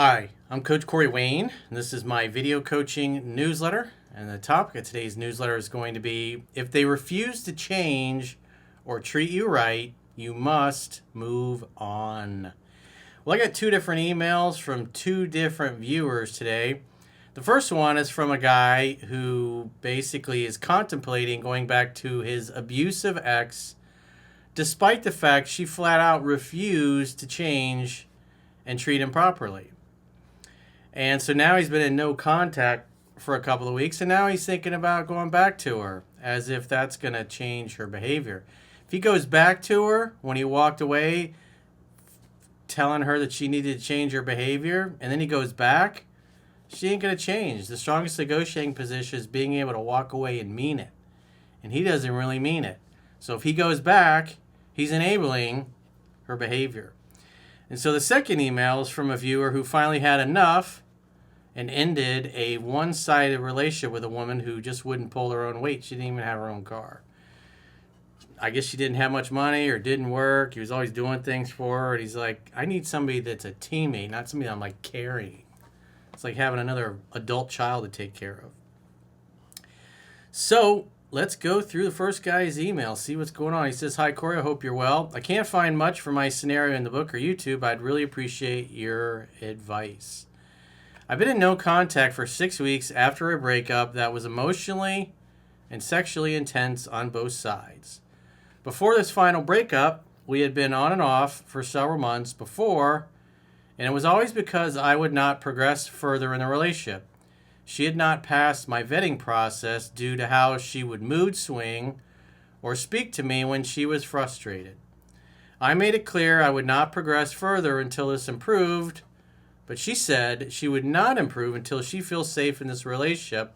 Hi, I'm Coach Corey Wayne, and this is my video coaching newsletter. And the topic of today's newsletter is going to be, if they refuse to change or treat you right, you must move on. Well, I got two different emails from two different viewers today. The first one is from a guy who basically is contemplating going back to his abusive ex, despite the fact she flat out refused to change and treat him properly. And so now he's been in no contact for a couple of weeks, and now he's thinking about going back to her, as if that's going to change her behavior. If he goes back to her when he walked away, telling her that she needed to change her behavior, and then he goes back, she ain't going to change. The strongest negotiating position is being able to walk away and mean it. And he doesn't really mean it. So if he goes back, he's enabling her behavior. And so the second email is from a viewer who finally had enough and ended a one-sided relationship with a woman who just wouldn't pull her own weight. She didn't even have her own car. I guess she didn't have much money or didn't work. He was always doing things for her. And he's like, I need somebody that's a teammate, not somebody I'm like carrying. It's like having another adult child to take care of. So let's go through the first guy's email, see what's going on. He says, Hi, Corey, I hope you're well. I can't find much for my scenario in the book or YouTube. I'd really appreciate your advice. I've been in no contact for 6 weeks after a breakup that was emotionally and sexually intense on both sides. Before this final breakup, we had been on and off for several months before, and it was always because I would not progress further in the relationship. She had not passed my vetting process due to how she would mood swing or speak to me when she was frustrated. I made it clear I would not progress further until this improved, but she said she would not improve until she feels safe in this relationship,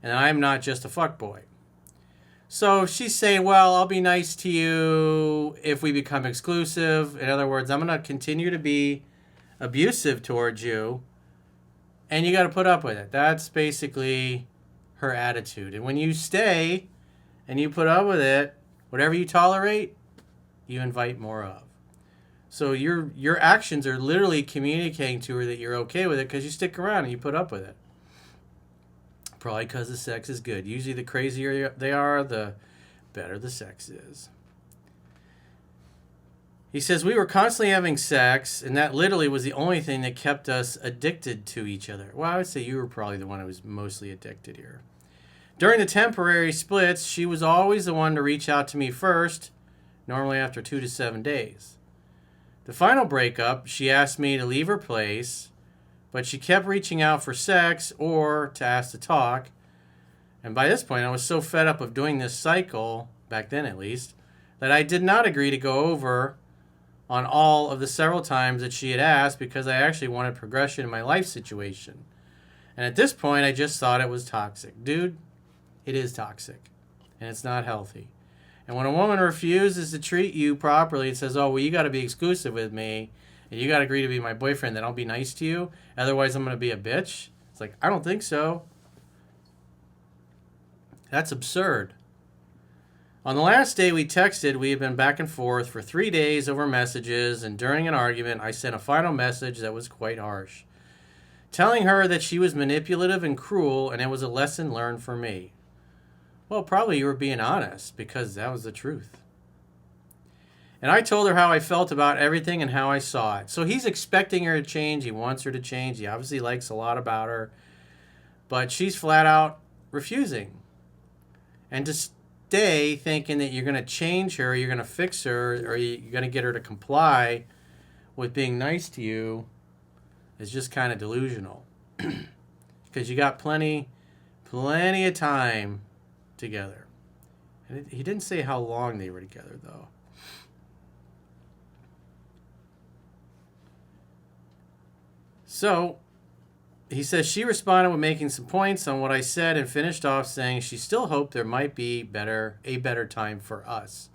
and I am not just a fuckboy. So she's saying, well, I'll be nice to you if we become exclusive. In other words, I'm going to continue to be abusive towards you, and you got to put up with it. That's basically her attitude. And when you stay and you put up with it, whatever you tolerate, you invite more of. So your actions are literally communicating to her that you're okay with it because you stick around and you put up with it. Probably because the sex is good. Usually the crazier they are, the better the sex is. He says, we were constantly having sex, and that literally was the only thing that kept us addicted to each other. Well, I would say you were probably the one who was mostly addicted here. During the temporary splits, she was always the one to reach out to me first, normally after 2 to 7 days. The final breakup, she asked me to leave her place, but she kept reaching out for sex or to ask to talk. And by this point, I was so fed up of doing this cycle, back then at least, that I did not agree to go over on all of the several times that she had asked because I actually wanted progression in my life situation. And at this point, I just thought it was toxic. Dude, it is toxic. And it's not healthy. And when a woman refuses to treat you properly and says, oh, well, you got to be exclusive with me, and you got to agree to be my boyfriend, then I'll be nice to you, otherwise I'm going to be a bitch. It's like, I don't think so. That's absurd. On the last day we texted, we had been back and forth for 3 days over messages, and during an argument, I sent a final message that was quite harsh, telling her that she was manipulative and cruel, and it was a lesson learned for me. Well, probably you were being honest, because that was the truth. And I told her how I felt about everything and how I saw it. So he's expecting her to change. He wants her to change. He obviously likes a lot about her. But she's flat out refusing. And to stay thinking that you're going to change her, you're going to fix her, or you're going to get her to comply with being nice to you is just kind of delusional. Because you got plenty of time together. And he didn't say how long they were together, though. So he says she responded with making some points on what I said and finished off saying she still hoped there might be a better time for us.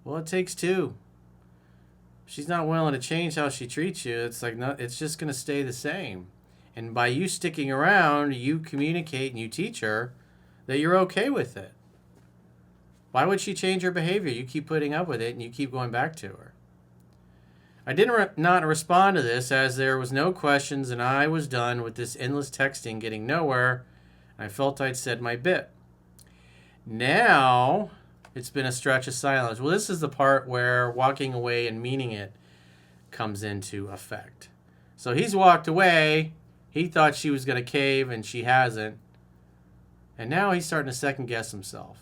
Well, it takes two. She's not willing to change how she treats you. It's like it's just going to stay the same. And by you sticking around, you communicate and you teach her that you're okay with it. Why would she change her behavior? You keep putting up with it and you keep going back to her. I did not respond to this as there was no questions and I was done with this endless texting getting nowhere. I felt I'd said my bit. Now, it's been a stretch of silence. Well, this is the part where walking away and meaning it comes into effect. So he's walked away. He thought she was going to cave and she hasn't. And now he's starting to second guess himself.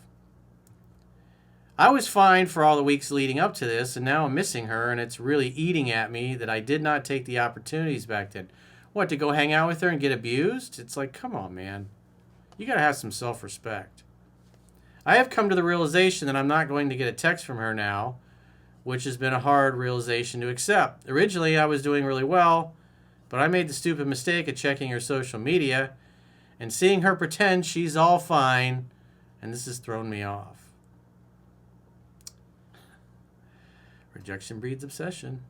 I was fine for all the weeks leading up to this, and now I'm missing her, and it's really eating at me that I did not take the opportunities back then. What, to go hang out with her and get abused? It's like, come on, man. You got to have some self-respect. I have come to the realization that I'm not going to get a text from her now, which has been a hard realization to accept. Originally, I was doing really well, but I made the stupid mistake of checking her social media and seeing her pretend she's all fine, and this has thrown me off. Rejection breeds obsession.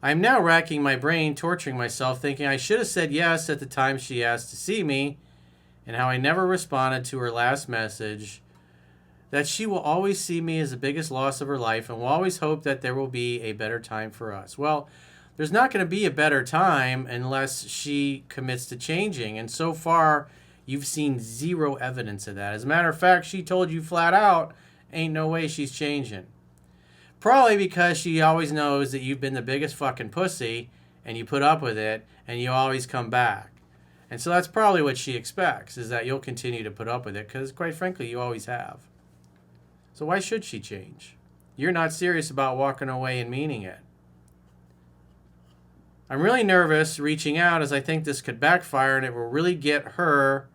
I am now racking my brain, torturing myself, thinking I should have said yes at the time she asked to see me, and how I never responded to her last message, that she will always see me as the biggest loss of her life and will always hope that there will be a better time for us. Well, there's not going to be a better time unless she commits to changing, and so far, you've seen zero evidence of that. As a matter of fact, she told you flat out, ain't no way she's changing. Probably because she always knows that you've been the biggest fucking pussy and you put up with it and you always come back. And so that's probably what she expects, is that you'll continue to put up with it because, quite frankly, you always have. So why should she change? You're not serious about walking away and meaning it. I'm really nervous reaching out as I think this could backfire and it will really get to her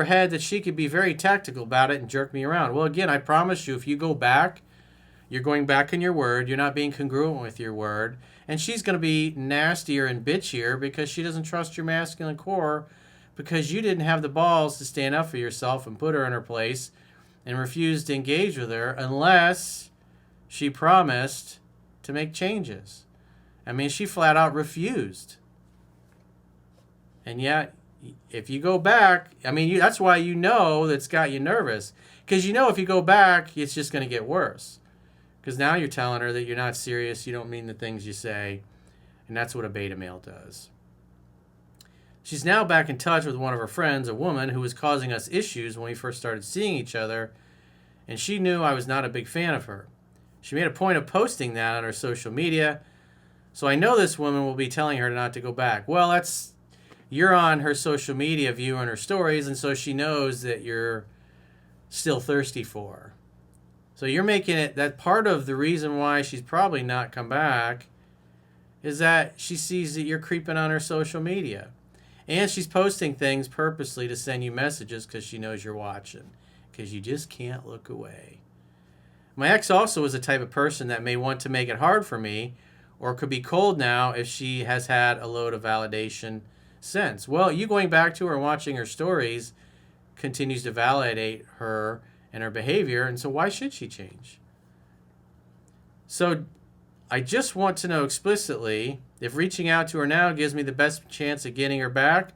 head that she could be very tactical about it and jerk me around. Well, again, I promise you, if you go back, you're going back on your word. You're not being congruent with your word. And she's going to be nastier and bitchier because she doesn't trust your masculine core because you didn't have the balls to stand up for yourself and put her in her place and refuse to engage with her unless she promised to make changes. I mean, she flat out refused. And yet, if you go back, I mean, that's why you know that's got you nervous. Because you know if you go back, it's just going to get worse. Because now you're telling her that you're not serious, you don't mean the things you say, and that's what a beta male does. She's now back in touch with one of her friends, a woman who was causing us issues when we first started seeing each other, and she knew I was not a big fan of her. She made a point of posting that on her social media, so I know this woman will be telling her not to go back. Well, you're on her social media viewing her stories, and so she knows that you're still thirsty for her. So you're making it that part of the reason why she's probably not come back is that she sees that you're creeping on her social media. And she's posting things purposely to send you messages because she knows you're watching. Because you just can't look away. My ex also is the type of person that may want to make it hard for me or could be cold now if she has had a load of validation since. Well, you going back to her and watching her stories continues to validate her and her behavior, and so why should she change? So I just want to know explicitly if reaching out to her now gives me the best chance of getting her back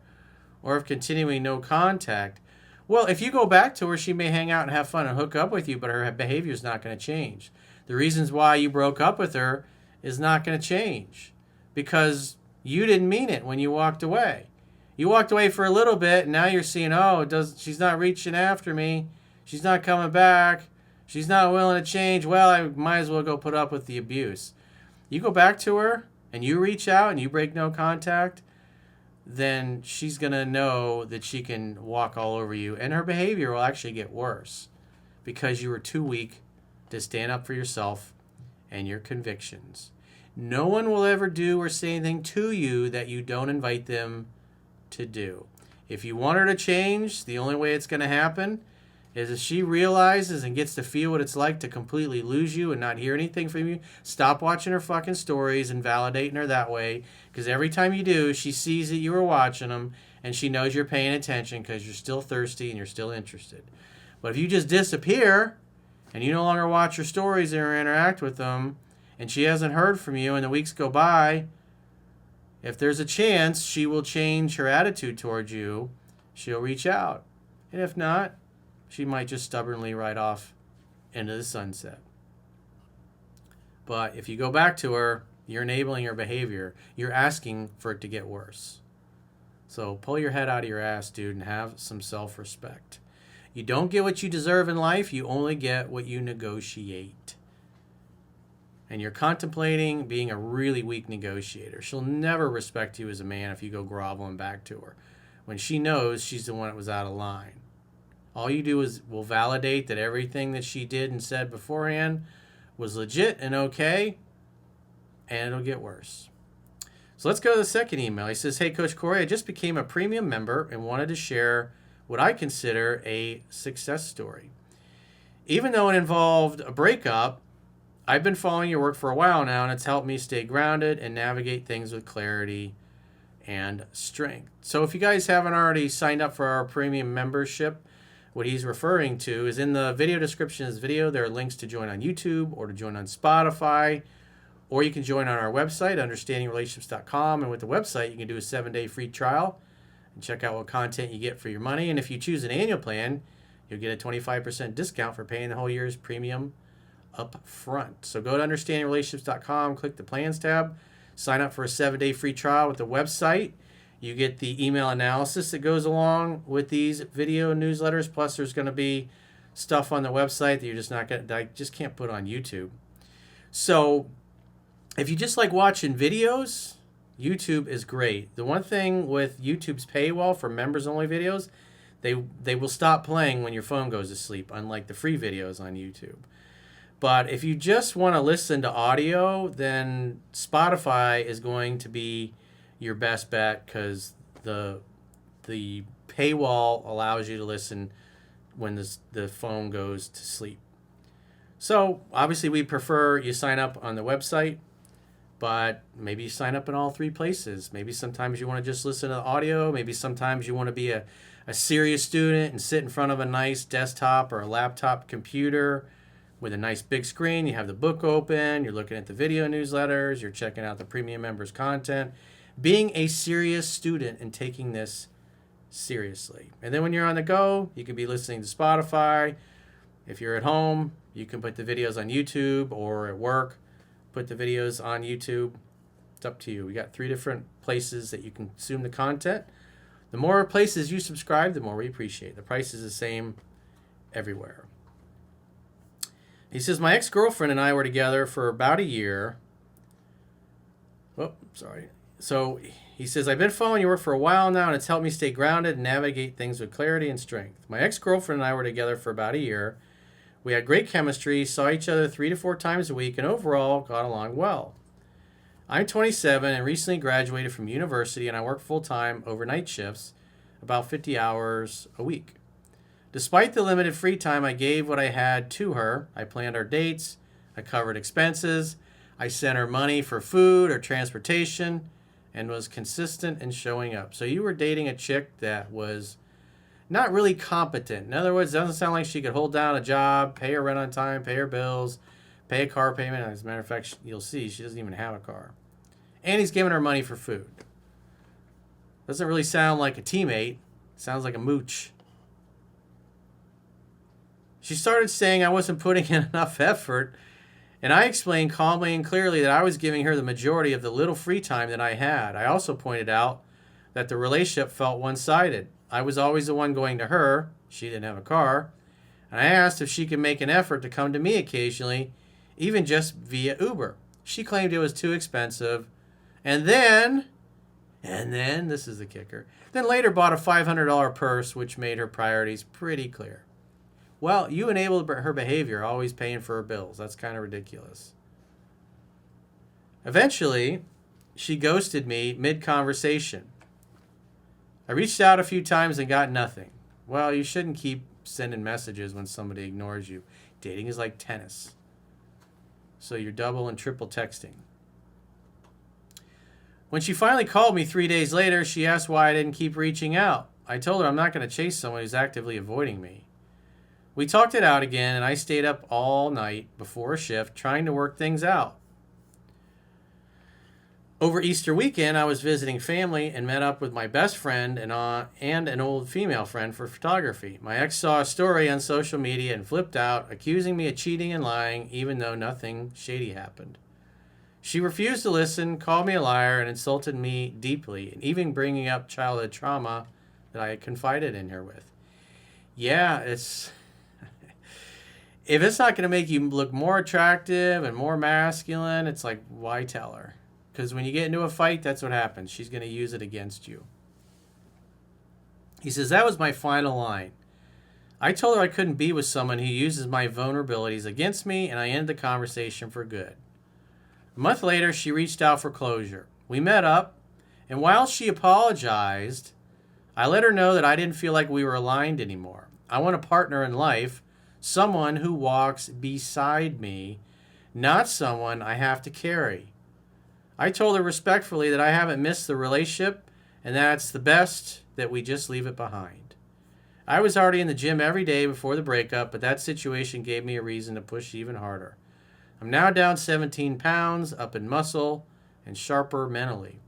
or if continuing no contact. Well, if you go back to her, she may hang out and have fun and hook up with you, but her behavior is not going to change. The reasons why you broke up with her is not going to change because you didn't mean it when you walked away. You walked away for a little bit, and now you're seeing, she's not reaching after me. She's not coming back. She's not willing to change. Well, I might as well go put up with the abuse. You go back to her and you reach out and you break no contact, then she's going to know that she can walk all over you. And her behavior will actually get worse because you were too weak to stand up for yourself and your convictions. No one will ever do or say anything to you that you don't invite them to do. If you want her to change, the only way it's going to happen is if she realizes and gets to feel what it's like to completely lose you and not hear anything from you, stop watching her fucking stories and validating her that way. Because every time you do, she sees that you were watching them and she knows you're paying attention because you're still thirsty and you're still interested. But if you just disappear and you no longer watch her stories or interact with them and she hasn't heard from you and the weeks go by, if there's a chance she will change her attitude towards you, she'll reach out. And if not, she might just stubbornly ride off into the sunset. But if you go back to her, You're enabling her behavior. You're asking for it to get worse. So pull your head out of your ass, dude, and have some self-respect. You don't get what you deserve in life. You only get what you negotiate. And you're contemplating being a really weak negotiator. She'll never respect you as a man if you go groveling back to her, when she knows she's the one that was out of line. All you do will validate that everything that she did and said beforehand was legit and okay, and it'll get worse. So let's go to the second email. He says, "Hey, Coach Corey, I just became a premium member and wanted to share what I consider a success story. Even though it involved a breakup, I've been following your work for a while now, and it's helped me stay grounded and navigate things with clarity and strength." So if you guys haven't already signed up for our premium membership, what he's referring to is in the video description of this video. There are links to join on YouTube or to join on Spotify, or you can join on our website, understandingrelationships.com. And with the website, you can do a 7-day free trial and check out what content you get for your money. And if you choose an annual plan, you'll get a 25% discount for paying the whole year's premium up front. So go to understandingrelationships.com, click the plans tab, sign up for a 7-day free trial with the website. You get the email analysis that goes along with these video newsletters. Plus, there's going to be stuff on the website that you're just not going to, I just can't put on YouTube. So if you just like watching videos, YouTube is great. The one thing with YouTube's paywall for members-only videos, they will stop playing when your phone goes to sleep, unlike the free videos on YouTube. But if you just want to listen to audio, then Spotify is going to be your best bet, because the paywall allows you to listen when the phone goes to sleep. So obviously we prefer you sign up on the website, but maybe you sign up in all three places. Maybe sometimes you want to just listen to the audio. Maybe sometimes you want to be a serious student and sit in front of a nice desktop or a laptop computer with a nice big screen. You have the book open, you're looking at the video newsletters, you're checking out the premium members content, being a serious student and taking this seriously. And then when you're on the go, you can be listening to Spotify. If you're at home, you can put the videos on YouTube, or at work, put the videos on YouTube. It's up to you. We got 3 different places that you can consume the content. The more places you subscribe, the more we appreciate. The price is the same everywhere. He says, "My ex-girlfriend and I were together for about a year." Oh, sorry. So he says, "I've been following your work for a while now, and it's helped me stay grounded and navigate things with clarity and strength. My ex-girlfriend and I were together for about a year. We had great chemistry, saw each other 3 to 4 times a week, and overall got along well. I'm 27 and recently graduated from university, and I work full-time overnight shifts, about 50 hours a week. Despite the limited free time, I gave what I had to her. I planned our dates, I covered expenses, I sent her money for food or transportation, and was consistent in showing up." So you were dating a chick that was not really competent. In other words, it doesn't sound like she could hold down a job, pay her rent on time, pay her bills, pay a car payment. As a matter of fact, you'll see she doesn't even have a car. And he's giving her money for food. Doesn't really sound like a teammate. Sounds like a mooch. She started saying I wasn't putting in enough effort, and I explained calmly and clearly that I was giving her the majority of the little free time that I had. I also pointed out that the relationship felt one-sided. I was always the one going to her. She didn't have a car. And I asked if she could make an effort to come to me occasionally, even just via Uber. She claimed it was too expensive. And then, this is the kicker, then later bought a $500 purse, which made her priorities pretty clear. Well, you enabled her behavior, always paying for her bills. That's kind of ridiculous. Eventually, she ghosted me mid-conversation. I reached out a few times and got nothing. Well, you shouldn't keep sending messages when somebody ignores you. Dating is like tennis. So you're double and triple texting. When she finally called me 3 days later, she asked why I didn't keep reaching out. I told her I'm not going to chase someone who's actively avoiding me. We talked it out again, and I stayed up all night before a shift trying to work things out. Over Easter weekend, I was visiting family and met up with my best friend and an old female friend for photography. My ex saw a story on social media and flipped out, accusing me of cheating and lying, even though nothing shady happened. She refused to listen, called me a liar, and insulted me deeply, and even bringing up childhood trauma that I had confided in her with. Yeah, if it's not going to make you look more attractive and more masculine, it's like, why tell her? Because when you get into a fight, that's what happens. She's going to use it against you. He says, that was my final line. I told her I couldn't be with someone who uses my vulnerabilities against me, and I ended the conversation for good. A month later, she reached out for closure. We met up, and while she apologized, I let her know that I didn't feel like we were aligned anymore. I want a partner in life, someone who walks beside me, not someone I have to carry. I told her respectfully that I haven't missed the relationship, and that's the best that we just leave it behind. I was already in the gym every day before the breakup, but that situation gave me a reason to push even harder. I'm now down 17 pounds, up in muscle, and sharper mentally.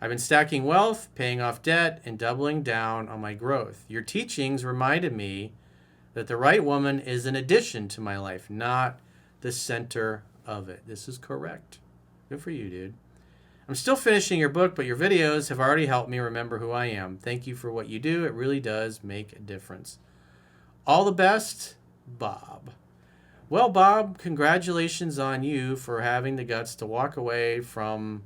I've been stacking wealth, paying off debt, and doubling down on my growth. Your teachings reminded me that the right woman is an addition to my life, not the center of it. This is correct. Good for you, dude. I'm still finishing your book, but your videos have already helped me remember who I am. Thank you for what you do. It really does make a difference. All the best, Bob. Well, Bob, congratulations on you for having the guts to walk away from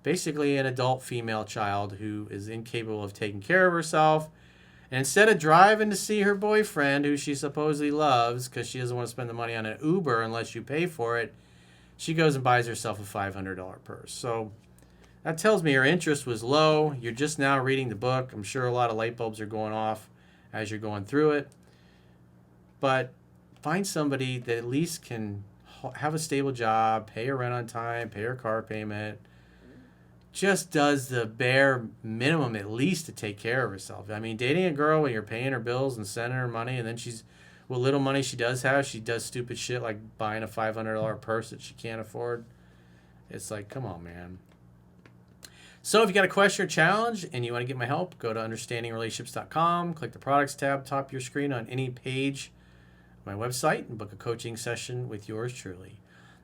basically an adult female child who is incapable of taking care of herself. And instead of driving to see her boyfriend, who she supposedly loves because she doesn't want to spend the money on an Uber unless you pay for it, she goes and buys herself a $500 purse. So that tells me her interest was low. You're just now reading the book. I'm sure a lot of light bulbs are going off as you're going through it. But find somebody that at least can have a stable job, pay her rent on time, pay her car payment, just does the bare minimum at least to take care of herself. I mean, dating a girl when you're paying her bills and sending her money, and then what little money she does have, she does stupid shit like buying a $500 purse that she can't afford. It's like, come on, man. So if you got a question or challenge and you want to get my help, go to understandingrelationships.com, click the products tab top of your screen on any page my website and book a coaching session with yours truly.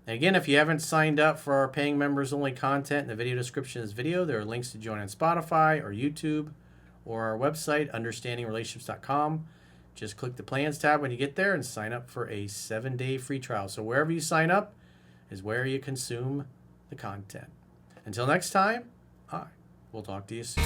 And again, if you haven't signed up for our paying members only content in the video description of this video, there are links to join on Spotify or YouTube or our website, understandingrelationships.com. Just click the plans tab when you get there and sign up for a 7-day free trial. So wherever you sign up is where you consume the content. Until next time, we'll talk to you soon.